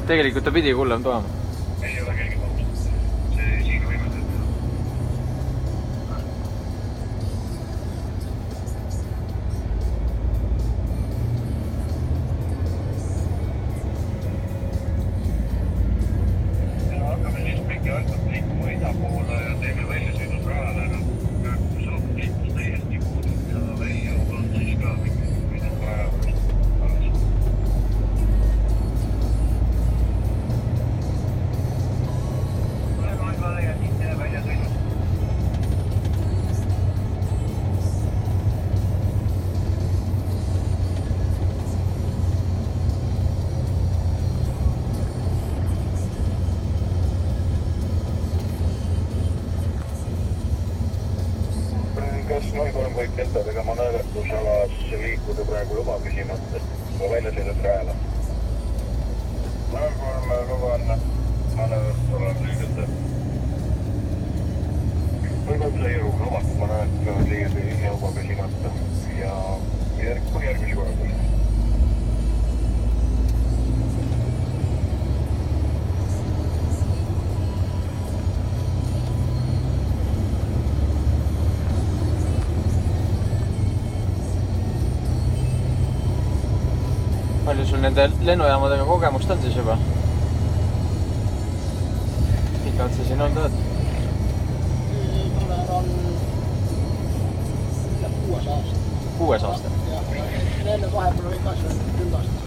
Tegelikult ta pidi hullem tooma. Ei ole keegi maksnud. See siin võimaldab. Hakkame siis mingi altalt liikuma ida poole ja teeme väljasõidus rajale. Saab liikus täiesti puudub ja välja on siis ka mingi rajale. Kas Noikolm võib kentadega manööverdusalas liikuda praegu luba küsimata väljasõidus rajale? Noikolm luban manööverdusalas liiguda. Võib-olla jõu lubatud manööverdusalas liiguda luba küsimata ja järgmisi korda. Palju sul nende lennujaamadega kogemust on siis juba? Pikalt sa siin olnud oled? Olen on 6 aasta. 6 aasta? Ja enne vahepeal oli kasvanud 10 aastat.